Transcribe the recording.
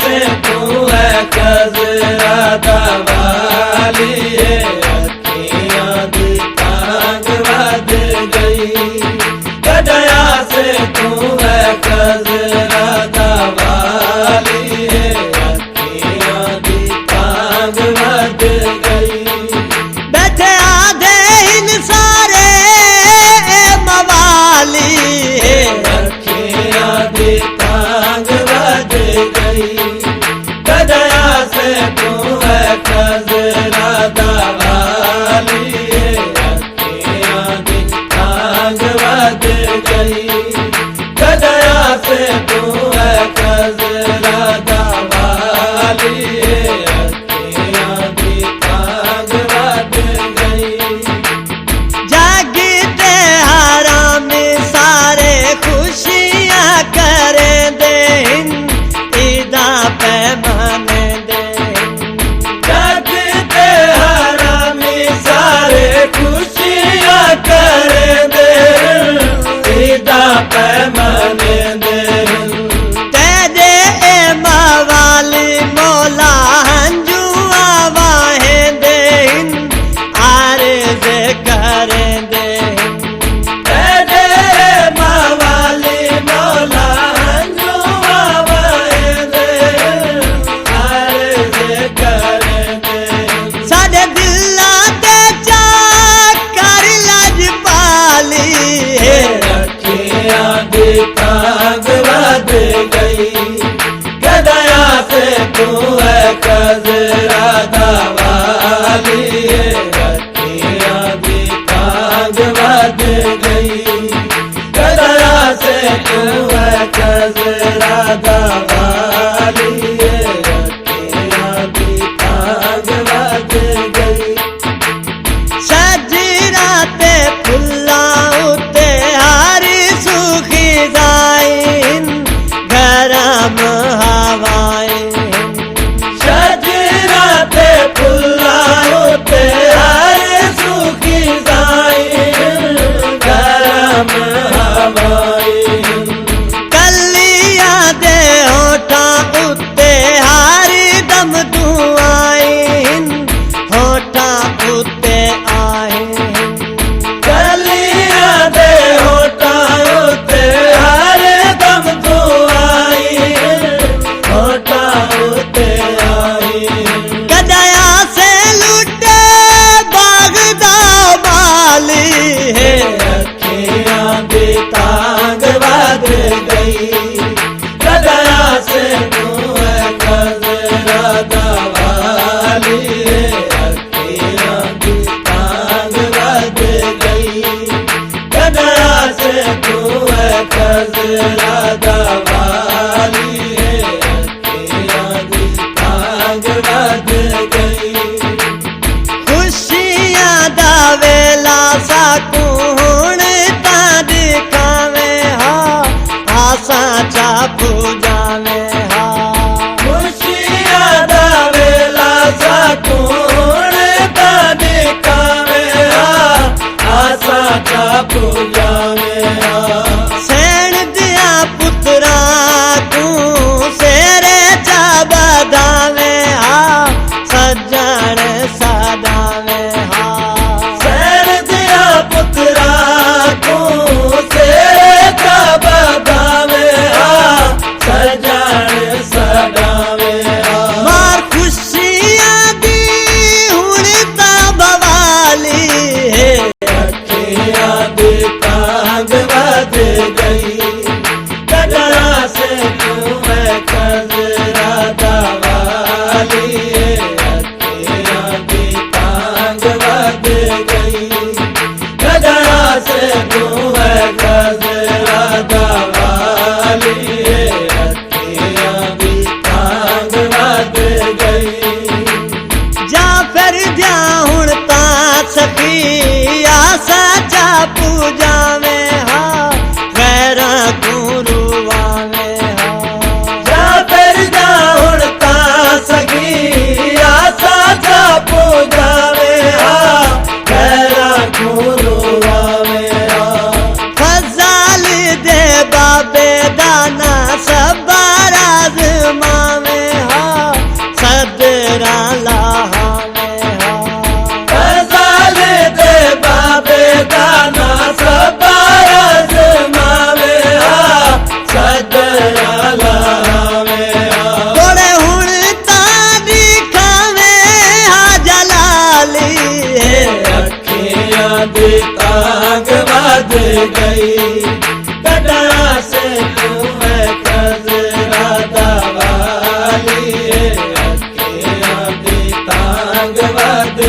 से तू है कजरा दवाली अखियां दी तांग वध गई। कदया से तू है कजरा दवाली अखियां दी तांग वध गई। बैठे आधे इन सारे मवाली अखियां दी तांग वध गई। कदया से तू है कजरा दवाली अखियां दी तांग वध गई। कदया से तू है कजरा दवाली अखियां दी तांग वध गई। जागते हरामी सारे खुशियां करें दे ईदा पैमाने दे। जागते हरामी सारे खुशियां करें दे ईदा पैमाने दे। तेरे मवाली मौला हंजुआ वाहें दे आरज़ करें दे। तेरे मवाली मौला हंजुआ वाहेंदे अर्ज़ करें दे। साडे दिलां ते कर लजपाली अखियां दी तांग वध गई। कदया से तू है कजरा दवाली अखियां दी तांग वध गई। कदया से तू है कजरा दवाली अखियां दी तांग वध गई। सजरा ते फुल्ला उते हारी सुखी जाइन गरम हवाएं। सजरा ते फुल्ला उते हर सुखी जाइन गरम हवाएं। कलिया दे होठा उते हारी दम दुआइन होठा उते आए। कलिया दे होठा उते हर दम दुआई होठा उते आई। कदया से लुटे बागदा माली अखियां दी तांग वध गई। कदया से तू है कजरा दवाली अखियां दी तांग वध गई। कदया से तू है कजरा दवाली अखियां दी तांग वध गई। खुशियां दा वेला साकू हुण तां दिखावे हा आसा चा पूजावे हा। खुशियां दा वेला साकू हुण तां दिखावे हा आसा चा पूजावे हा। सैन दिया पुत्रा तू सेरे चा बधावे हा सजण सदावे हा। सैन दिया पुत्रा तू सेरे चा बधावे हा सजण सदावे हा। मार खुशियां दी हुण तां बवाली अखियां दी तांग वध गई। कदया से तू है कजरा दवाली अखियां दी तांग वध गई। कदया से तू है कजरा दवाली अखियां दी तांग वध गई। जा फिर जा हुण तां सखी आसा चा पूजावे हा गैरा को रुवावे हा। जा फिर जा हुण तां सखी आसा चा पूजावे हा खैरा को रुवावे हा। फजाल दे बाबे दाना सब राज मावे गई कड़ा से तू है खजरा दवाली अखियां दी तांग वध